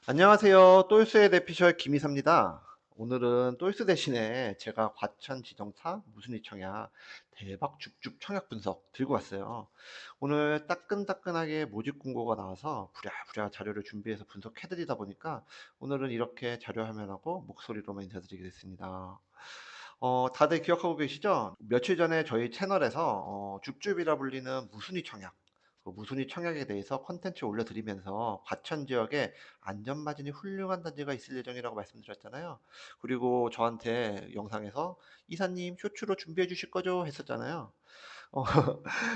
안녕하세요. 똘스의 대피셜 김이사입니다. 오늘은 똘스 대신에 제가 과천 지정타 무순위 청약 대박 줍줍 청약 분석 들고 왔어요. 오늘 따끈따끈하게 모집 공고가 나와서 부랴부랴 자료를 준비해서 분석해드리다 보니까 오늘은 이렇게 자료 화면하고 목소리로만 인사드리게 됐습니다. 다들 기억하고 계시죠? 며칠 전에 저희 채널에서 줍줍이라 불리는 무순위 청약, 그 무순위 청약에 대해서 컨텐츠 올려드리면서 과천 지역에 안전마진이 훌륭한 단지가 있을 예정이라고 말씀드렸잖아요. 그리고 저한테 영상에서 이사님 쇼츠로 준비해 주실 거죠? 했었잖아요. 어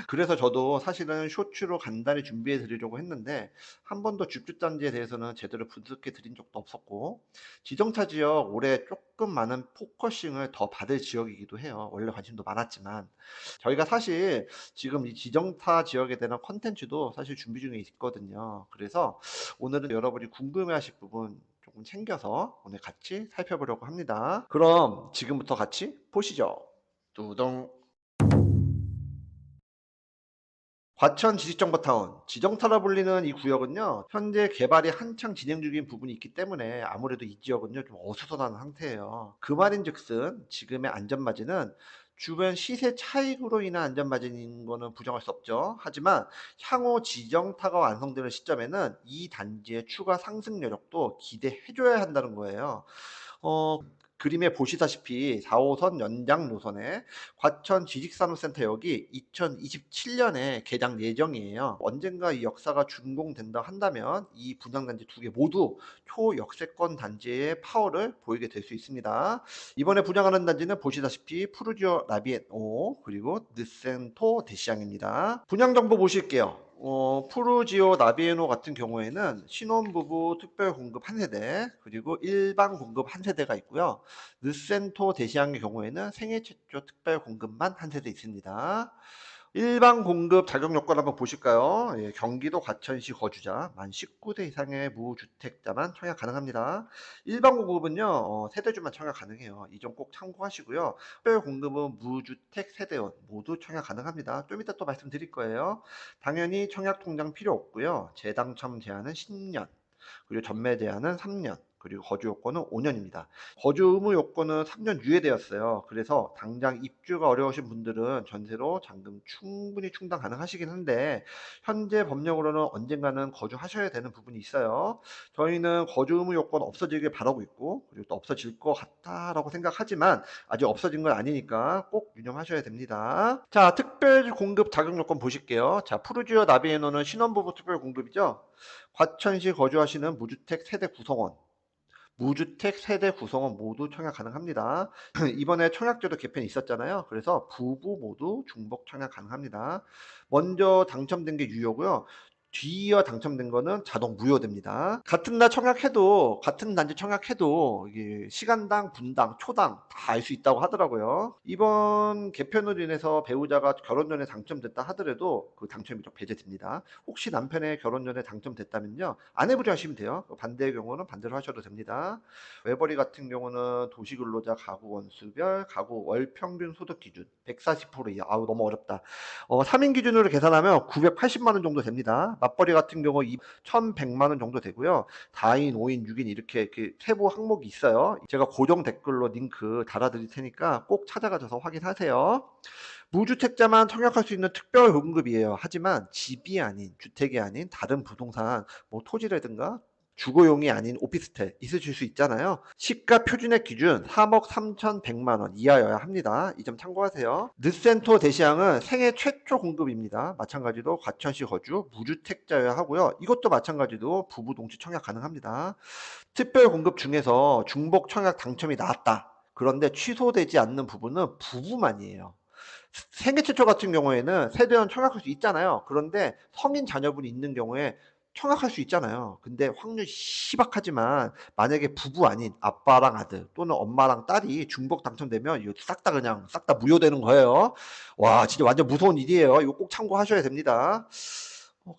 그래서 저도 사실은 쇼츠로 간단히 준비해 드리려고 했는데 한 번도 줍줍단지에 대해서는 제대로 분석해 드린 적도 없었고, 지정타 지역 올해 조금 많은 포커싱을 더 받을 지역이기도 해요. 원래 관심도 많았지만 저희가 사실 지금 이 지정타 지역에 대한 콘텐츠도 사실 준비 중에 있거든요. 그래서 오늘은 여러분이 궁금해하실 부분 조금 챙겨서 오늘 같이 살펴보려고 합니다. 그럼 지금부터 같이 보시죠. 뚜둥. 과천 지식정보타운, 지정타라 불리는 이 구역은요, 현재 개발이 한창 진행 중인 부분이 있기 때문에 아무래도 이 지역은요, 좀 어수선한 상태예요. 그 말인즉슨 지금의 안전마진은 주변 시세 차익으로 인한 안전마진인 거는 부정할 수 없죠. 하지만 향후 지정타가 완성되는 시점에는 이 단지의 추가 상승 여력도 기대해줘야 한다는 거예요. 어 그림에 보시다시피 4호선 연장 노선에 과천 지식산업센터역이 2027년에 개장 예정이에요. 언젠가 이 역사가 준공된다 한다면 이 분양단지 두 개 모두 초역세권 단지의 파워를 보이게 될 수 있습니다. 이번에 분양하는 단지는 보시다시피 푸르지오 라비엣5 그리고 느센토 대시양입니다. 분양 정보 보실게요. 푸르지오 나비에노 같은 경우에는 신혼부부 특별 공급 한 세대, 그리고 일반 공급 한 세대가 있고요. 느센토 대시양의 경우에는 생애 최초 특별 공급만 한 세대 있습니다. 일반 공급 자격 요건 한번 보실까요? 예, 경기도 과천시 거주자 만 19대 이상의 무주택자만 청약 가능합니다. 일반 공급은요, 세대주만 청약 가능해요. 이 점 꼭 참고하시고요. 특별 공급은 무주택 세대원 모두 청약 가능합니다. 좀 이따 또 말씀드릴 거예요. 당연히 청약 통장 필요 없고요. 재당첨 제한은 10년, 그리고 전매 제한은 3년, 그리고 거주 요건은 5년입니다. 거주 의무 요건은 3년 유예되었어요. 그래서 당장 입주가 어려우신 분들은 전세로 잔금 충분히 충당 가능하시긴 한데 현재 법령으로는 언젠가는 거주하셔야 되는 부분이 있어요. 저희는 거주 의무 요건 없어지길 바라고 있고, 그리고 또 없어질 것 같다라고 생각하지만 아직 없어진 건 아니니까 꼭 유념하셔야 됩니다. 자, 특별 공급 자격 요건 보실게요. 자, 푸르지오 나비에노는 신혼부부 특별 공급이죠. 과천시 거주하시는 무주택 세대 구성원, 무주택 세대 구성원 모두 청약 가능합니다. 이번에 청약제도 개편이 있었잖아요. 그래서 부부 모두 중복 청약 가능합니다. 먼저 당첨된 게 유효고요. 뒤이어 당첨된 거는 자동 무효됩니다. 같은 날 청약해도, 같은 단지 청약해도 이게 시간당, 분당, 초당 다 알 수 있다고 하더라고요. 이번 개편으로 인해서 배우자가 결혼 전에 당첨됐다 하더라도 그 당첨이 좀 배제됩니다. 혹시 남편의 결혼 전에 당첨됐다면요, 아내분이 하시면 돼요. 반대의 경우는 반대로 하셔도 됩니다. 외벌이 같은 경우는 도시근로자 가구 원수별 가구 월 평균 소득 기준 140% 이하. 아우 너무 어렵다. 3인 기준으로 계산하면 980만 원 정도 됩니다. 맞벌이 같은 경우 1,100만 원 정도 되고요. 4인, 5인, 6인 이렇게 세부 항목이 있어요. 제가 고정 댓글로 링크 달아드릴 테니까 꼭 찾아가셔서 확인하세요. 무주택자만 청약할 수 있는 특별 공급이에요. 하지만 집이 아닌, 주택이 아닌 다른 부동산, 뭐 토지라든가 주거용이 아닌 오피스텔 있으실 수 있잖아요. 시가 표준액 기준 3억 3,100만 원 이하여야 합니다. 이 점 참고하세요. 느센토 대시양은 생애 최초 공급입니다. 마찬가지로 과천시 거주 무주택자여야 하고요. 이것도 마찬가지로 부부 동시 청약 가능합니다. 특별 공급 중에서 중복 청약 당첨이 나왔다, 그런데 취소되지 않는 부분은 부부만이에요. 생애 최초 같은 경우에는 세대원 청약할 수 있잖아요. 그런데 성인 자녀분이 있는 경우에 청약할 수 있잖아요. 근데 확률이 희박하지만 만약에 부부 아닌 아빠랑 아들 또는 엄마랑 딸이 중복 당첨되면 이거 싹 다 그냥 싹 다 무효되는 거예요. 와, 진짜 완전 무서운 일이에요. 이거 꼭 참고하셔야 됩니다.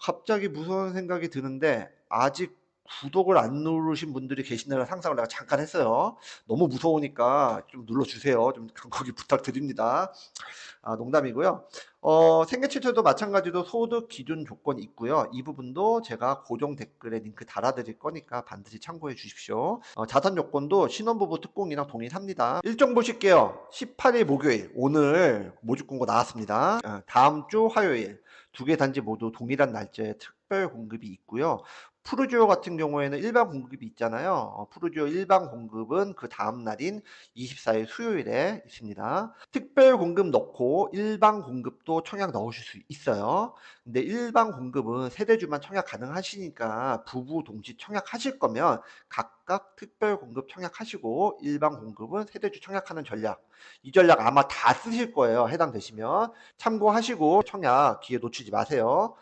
갑자기 무서운 생각이 드는데 아직 구독을 안 누르신 분들이 계신다는 상상을 내가 잠깐 했어요. 너무 무서우니까 좀 눌러주세요. 좀 간곡히 부탁드립니다. 농담이고요. 생계칠천도 마찬가지로 소득 기준 조건이 있고요. 이 부분도 제가 고정 댓글에 링크 달아 드릴 거니까 반드시 참고해 주십시오. 자산 요건도 신혼부부 특공이랑 동일합니다. 일정 보실게요. 18일 목요일 오늘 모집 공고 나왔습니다. 다음 주 화요일 두 개 단지 모두 동일한 날짜에 특별 공급이 있고요. 푸르지오 같은 경우에는 일반 공급이 있잖아요. 푸르지오 일반 공급은 그 다음 날인 24일 수요일에 있습니다. 특별 공급 넣고 일반 공급도 청약 넣으실 수 있어요. 근데 일반 공급은 세대주만 청약 가능하시니까 부부 동시 청약하실 거면 각각 특별 공급 청약하시고 일반 공급은 세대주 청약하는 전략. 이 전략 아마 다 쓰실 거예요. 해당되시면 참고하시고 청약 기회 놓치지 마세요.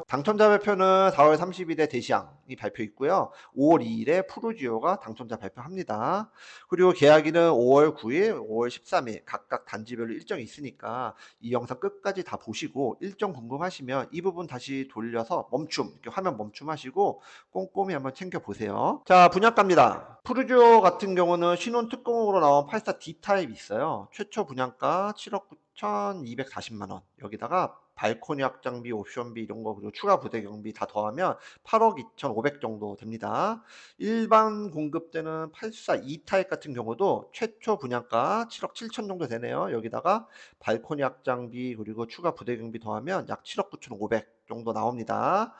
당첨자 발표는 4월 30일에 대시양이 발표 있고요. 5월 2일에 푸르지오가 당첨자 발표합니다. 그리고 계약일은 5월 9일, 5월 13일 각각 단지별로 일정이 있으니까 이 영상 끝까지 다 보시고 일정 궁금하시면 이 부분 다시 돌려서 멈춤, 이렇게 화면 멈춤하시고 꼼꼼히 한번 챙겨보세요. 자, 분양가입니다. 푸르지오 같은 경우는 신혼 특공으로 나온 84 D타입이 있어요. 최초 분양가 7억 9,240만 원. 여기다가 발코니 확장비, 옵션비 이런 거 그리고 추가 부대 경비 다 더하면 8억 2,500 정도 됩니다. 일반 공급 때는 84 E타입 같은 경우도 최초 분양가 7억 7천 정도 되네요. 여기다가 발코니 확장비 그리고 추가 부대 경비 더하면 약 7억 9,500 정도 나옵니다.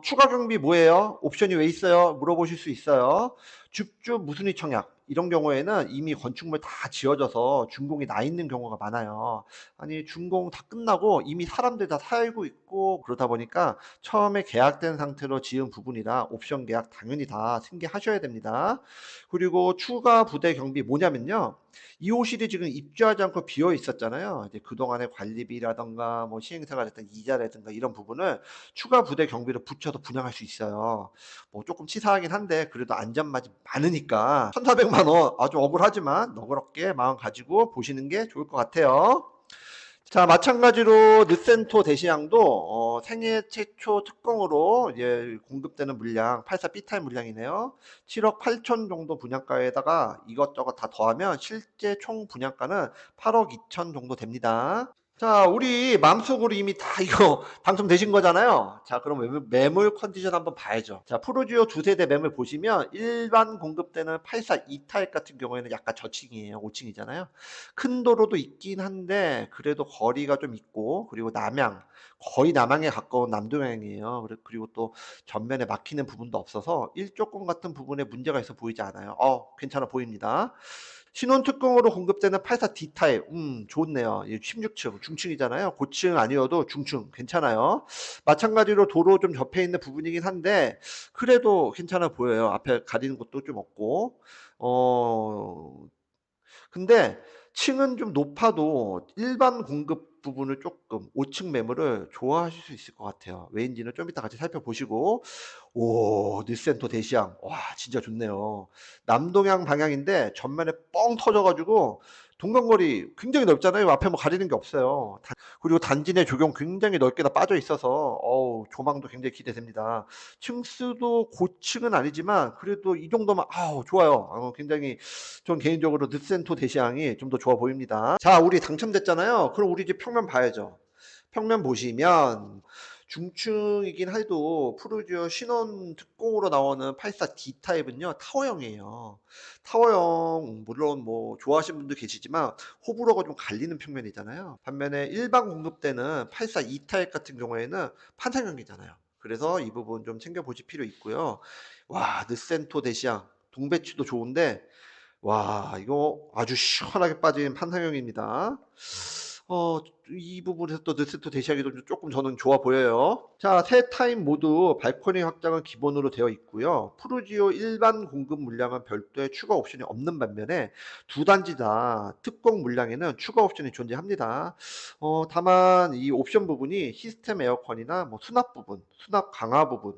추가 경비 뭐예요? 옵션이 왜 있어요? 물어보실 수 있어요. 줍줍 무순위 청약 이런 경우에는 이미 건축물 다 지어져서 준공이 나 있는 경우가 많아요. 아니 준공 다 끝나고 이미 사람들 다 살고 있고 그러다 보니까 처음에 계약된 상태로 지은 부분이라 옵션 계약 당연히 다 승계하셔야 됩니다. 그리고 추가 부대 경비 뭐냐면요. 2호실이 지금 입주하지 않고 비어 있었잖아요. 이제 그동안의 관리비라든가 뭐 시행사가 됐던 이자라든가 이런 부분을 추가 부대 경비를 붙여서 분양할 수 있어요. 뭐 조금 치사하긴 한데 그래도 안전마진 많으니까 1,400만 원 아주 억울하지만 너그럽게 마음 가지고 보시는 게 좋을 것 같아요. 자, 마찬가지로 르센토 대시양도 생애 최초 특공으로 이제 공급되는 물량 84B 타입 물량이네요. 7억 8천 정도 분양가에다가 이것저것 다 더하면 실제 총 분양가는 8억 2천 정도 됩니다. 자, 우리 마음속으로 이미 다 이거 당첨되신 거잖아요. 자, 그럼 매물 컨디션 한번 봐야죠. 자, 프로지오 두 세대 매물 보시면 일반 공급되는 84 E타입 같은 경우에는 약간 저층이에요. 5층이잖아요. 큰 도로도 있긴 한데 그래도 거리가 좀 있고 그리고 남양 거의 남양에 가까운 남동양이에요. 그리고 또 전면에 막히는 부분도 없어서 일조권 같은 부분에 문제가 있어 보이지 않아요. 괜찮아 보입니다. 신혼특공으로 공급되는 84 D타입 좋네요. 16층 중층이잖아요. 고층 아니어도 중층 괜찮아요. 마찬가지로 도로 좀 접해 있는 부분이긴 한데 그래도 괜찮아 보여요. 앞에 가리는 것도 좀 없고 어 근데 층은 좀 높아도 일반 공급 부분을 쪼끔 5층 매물을 좋아하실 수 있을 것 같아요. 왜인지는 좀 이따 같이 살펴보시고 오 르센토 대시양 와 진짜 좋네요. 남동향 방향인데 전면에 뻥 터져 가지고 동간거리 굉장히 넓잖아요. 앞에 뭐 가리는 게 없어요. 그리고 단지 내 조경 굉장히 넓게 다 빠져 있어서 조망도 굉장히 기대됩니다. 층수도 고층은 아니지만 그래도 이 정도면 좋아요. 굉장히 전 개인적으로 르센토 대시양이 좀 더 좋아 보입니다. 자, 우리 당첨됐잖아요. 그럼 우리 이제 평면 봐야죠. 평면 보시면 중층이긴 해도 푸르지오 신혼 특공으로 나오는 84 D타입은요 타워형이에요. 타워형 물론 뭐 좋아하시는 분도 계시지만 호불호가 좀 갈리는 평면이잖아요. 반면에 일반 공급대는 84 E타입 같은 경우에는 판상형이잖아요. 그래서 이 부분 좀 챙겨보실 필요 있고요. 와 르센토 대시양 동배치도 좋은데 와 이거 아주 시원하게 빠진 판상형입니다. 이 부분에서 또 느슨토 대시하기도 조금 저는 좋아 보여요. 자, 세 타입 모두 발코니 확장은 기본으로 되어 있고요. 푸르지오 일반 공급 물량은 별도의 추가 옵션이 없는 반면에 두 단지 다 특공 물량에는 추가 옵션이 존재합니다. 다만 이 옵션 부분이 시스템 에어컨이나 뭐 수납 부분, 수납 강화 부분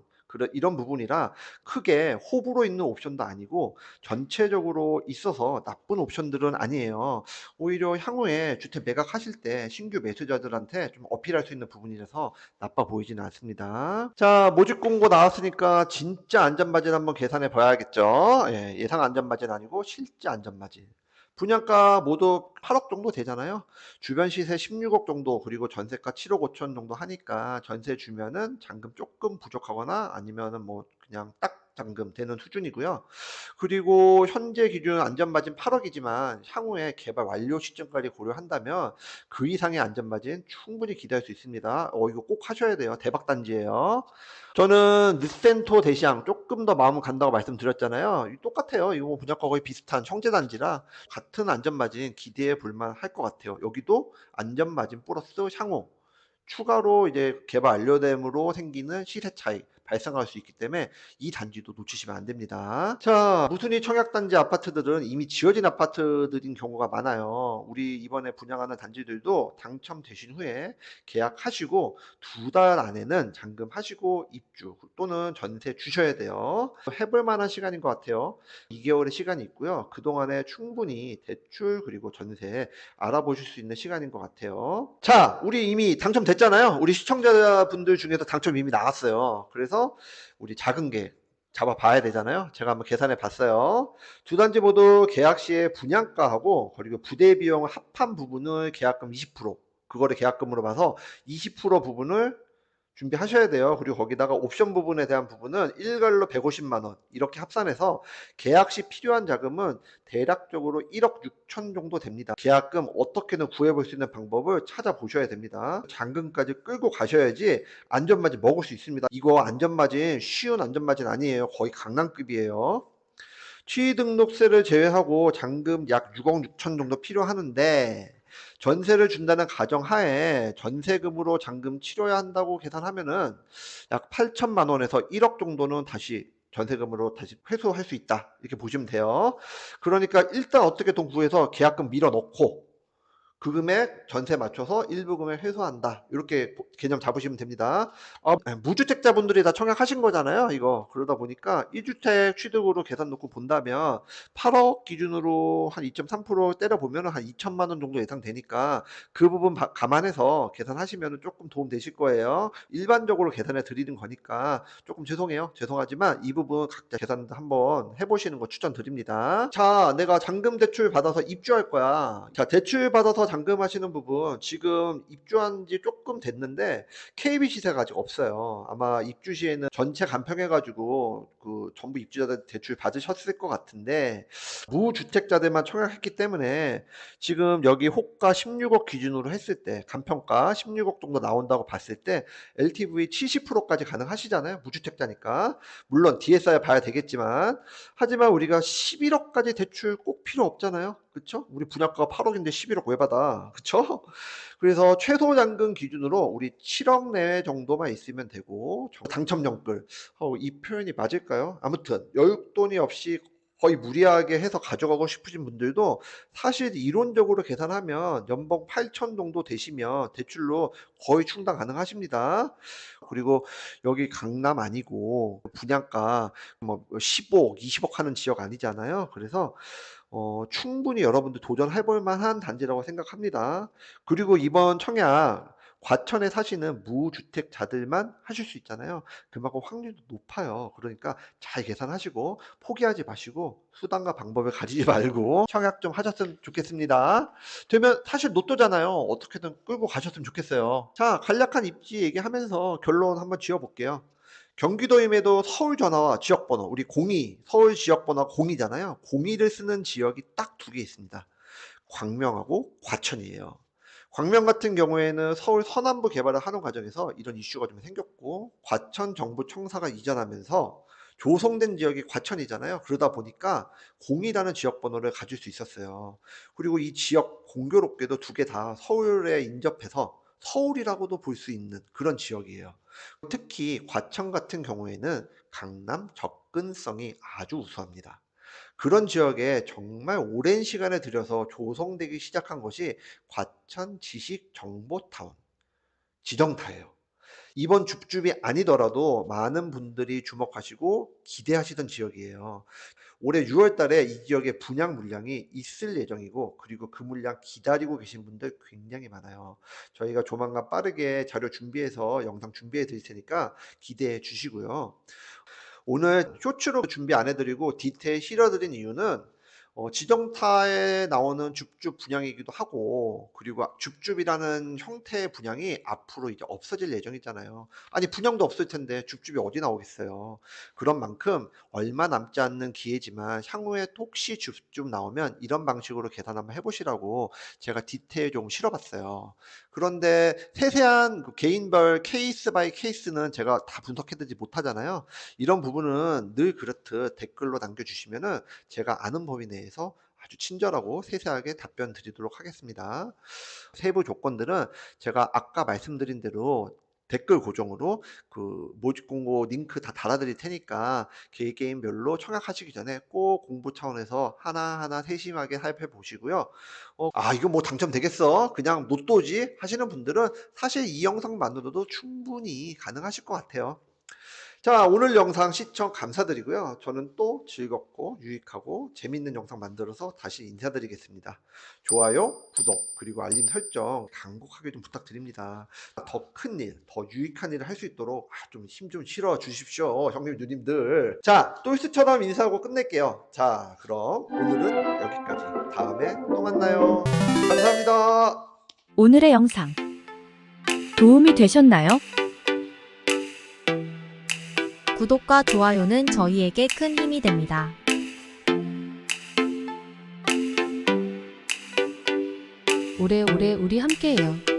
이런 부분이라 크게 호불호 있는 옵션도 아니고 전체적으로 있어서 나쁜 옵션들은 아니에요. 오히려 향후에 주택 매각하실 때 신규 매수자들한테 좀 어필할 수 있는 부분이라서 나빠 보이지는 않습니다. 자, 모집 공고 나왔으니까 진짜 안전마진 한번 계산해 봐야겠죠. 예, 예상 안전마진 아니고 실제 안전마진. 분양가 모두 8억 정도 되잖아요. 주변 시세 16억 정도, 그리고 전세가 7억 5천 정도 하니까 전세 주면은 잔금 조금 부족하거나 아니면은 뭐 그냥 딱 잔금 되는 수준이고요. 그리고 현재 기준 안전마진 8억이지만 향후에 개발 완료 시점까지 고려한다면 그 이상의 안전마진 충분히 기대할 수 있습니다. 이거 꼭 하셔야 돼요. 대박 단지예요. 저는 르센토 대시양 조금 더 마음은 간다고 말씀드렸잖아요. 똑같아요. 이거 분양가 거의 비슷한 형제 단지라 같은 안전마진 기대해 볼 만할 것 같아요. 여기도 안전마진 플러스 향후 추가로 이제 개발 완료됨으로 생기는 시세 차익 발생할 수 있기 때문에 이 단지도 놓치시면 안 됩니다. 자, 무순위 청약단지 아파트들은 이미 지어진 아파트들인 경우가 많아요. 우리 이번에 분양하는 단지들도 당첨되신 후에 계약하시고 2달 안에는 잔금하시고 입주 또는 전세 주셔야 돼요. 해볼 만한 시간인 것 같아요. 2개월의 시간이 있고요. 그동안에 충분히 대출 그리고 전세 알아보실 수 있는 시간인 것 같아요. 자, 우리 이미 당첨됐잖아요. 우리 시청자분들 중에서 당첨 이미 나왔어요. 그래서 우리 작은 게 잡아봐야 되잖아요. 제가 한번 계산해 봤어요. 두 단지 모두 계약 시에 분양가하고 그리고 부대 비용 합한 부분을 계약금 20%, 그거를 계약금으로 봐서 20% 부분을 준비하셔야 돼요. 그리고 거기다가 옵션 부분에 대한 부분은 일괄로 150만 원 이렇게 합산해서 계약 시 필요한 자금은 대략적으로 1억 6천 정도 됩니다. 계약금 어떻게든 구해볼 수 있는 방법을 찾아보셔야 됩니다. 잔금까지 끌고 가셔야지 안전마진 먹을 수 있습니다. 이거 안전마진 쉬운 안전마진 아니에요. 거의 강남급이에요. 취등록세를 제외하고 잔금 약 6억 6천 정도 필요하는데 전세를 준다는 가정하에 전세금으로 잔금 치러야 한다고 계산하면은 약 8천만 원에서 1억 정도는 다시 전세금으로 다시 회수할 수 있다, 이렇게 보시면 돼요. 그러니까 일단 어떻게 돈 구해서 계약금 밀어 넣고 그 금액 전세 맞춰서 일부 금액 회수한다, 이렇게 개념 잡으시면 됩니다. 무주택자분들이 다 청약하신 거잖아요 이거. 그러다 보니까 1주택 취득으로 계산 놓고 본다면 8억 기준으로 한 2.3% 때려보면 한 2천만 원 정도 예상되니까 그 부분 감안해서 계산하시면 조금 도움 되실 거예요. 일반적으로 계산해 드리는 거니까 조금 죄송하지만 이 부분 각자 계산 한번 해보시는 거 추천드립니다. 자, 내가 잔금 대출 받아서 입주할 거야. 자, 대출 받아서 잔금하시는 부분 지금 입주한 지 조금 됐는데 KB 시세가 아직 없어요. 아마 입주 시에는 전체 간평해가지고 그 전부 입주자들 대출 받으셨을 것 같은데 무주택자들만 청약했기 때문에 지금 여기 호가 16억 기준으로 했을 때 간평가 16억 정도 나온다고 봤을 때 LTV 70%까지 가능하시잖아요. 무주택자니까. 물론 DSR 봐야 되겠지만, 하지만 우리가 11억까지 대출 꼭 필요 없잖아요. 그쵸? 우리 분양가가 8억인데 11억 왜 받아? 그쵸? 그래서 최소 잔금 기준으로 우리 7억 내외 정도만 있으면 되고, 당첨연끌. 이 표현이 맞을까요? 아무튼 여윳돈이 없이 거의 무리하게 해서 가져가고 싶으신 분들도 사실 이론적으로 계산하면 연봉 8천 정도 되시면 대출로 거의 충당 가능하십니다. 그리고 여기 강남 아니고 분양가 뭐 15억, 20억 하는 지역 아니잖아요. 그래서 충분히 여러분들 도전해 볼 만한 단지라고 생각합니다. 그리고 이번 청약 과천에 사시는 무주택자들만 하실 수 있잖아요. 그만큼 확률도 높아요. 그러니까 잘 계산하시고 포기하지 마시고 수단과 방법을 가지지 말고 청약 좀 하셨으면 좋겠습니다. 되면 사실 로또잖아요. 어떻게든 끌고 가셨으면 좋겠어요. 자, 간략한 입지 얘기하면서 결론 한번 지어볼게요. 경기도임에도 서울 전화와 지역번호, 우리 02, 서울 지역번호가 02잖아요. 02를 쓰는 지역이 딱 두 개 있습니다. 광명하고 과천이에요. 광명 같은 경우에는 서울 서남부 개발을 하는 과정에서 이런 이슈가 좀 생겼고, 과천 정부 청사가 이전하면서 조성된 지역이 과천이잖아요. 그러다 보니까 02라는 지역 번호를 가질 수 있었어요. 그리고 이 지역 공교롭게도 두 개 다 서울에 인접해서 서울이라고도 볼 수 있는 그런 지역이에요. 특히 과천 같은 경우에는 강남 접근성이 아주 우수합니다. 그런 지역에 정말 오랜 시간을 들여서 조성되기 시작한 것이 과천 지식정보타운, 지정타예요. 이번 줍줍이 아니더라도 많은 분들이 주목하시고 기대하시던 지역이에요. 올해 6월 달에 이 지역에 분양 물량이 있을 예정이고, 그리고 그 물량 기다리고 계신 분들 굉장히 많아요. 저희가 조만간 빠르게 자료 준비해서 영상 준비해 드릴 테니까 기대해 주시고요. 오늘 쇼츠로 준비 안 해드리고 디테일 실어드린 이유는 지정타에 나오는 줍줍 분양이기도 하고, 그리고 줍줍이라는 형태의 분양이 앞으로 이제 없어질 예정이잖아요. 아니 분양도 없을 텐데 줍줍이 어디 나오겠어요. 그런 만큼 얼마 남지 않는 기회지만 향후에 또 혹시 줍줍 나오면 이런 방식으로 계산 한번 해 보시라고 제가 디테일 좀 실어 봤어요. 그런데 세세한 그 개인별 케이스 바이 케이스는 제가 다 분석해 드리지 못하잖아요. 이런 부분은 늘 그렇듯 댓글로 남겨 주시면은 제가 아는 범위 내에서 아주 친절하고 세세하게 답변 드리도록 하겠습니다. 세부 조건들은 제가 아까 말씀드린 대로 댓글 고정으로 그 모집 공고 링크 다 달아 드릴 테니까 개개인별로 청약하시기 전에 꼭 공부 차원에서 하나하나 세심하게 살펴보시고요. '아 이거 뭐 당첨되겠어. 그냥 로또지.' 하시는 분들은 사실 이 영상만으로도 충분히 가능하실 것 같아요. 자, 오늘 영상 시청 감사드리고요. 저는 또 즐겁고 유익하고 재밌는 영상 만들어서 다시 인사드리겠습니다. 좋아요, 구독, 그리고 알림 설정 간곡하게 좀 부탁드립니다. 더 큰 일, 더 유익한 일을 할 수 있도록 좀 힘 좀 실어 주십시오, 형님, 누님들. 자, 똘스처럼 인사하고 끝낼게요. 자, 그럼 오늘은 여기까지. 다음에 또 만나요. 감사합니다. 오늘의 영상 도움이 되셨나요? 구독과 좋아요는 저희에게 큰 힘이 됩니다. 오래오래 우리 함께해요.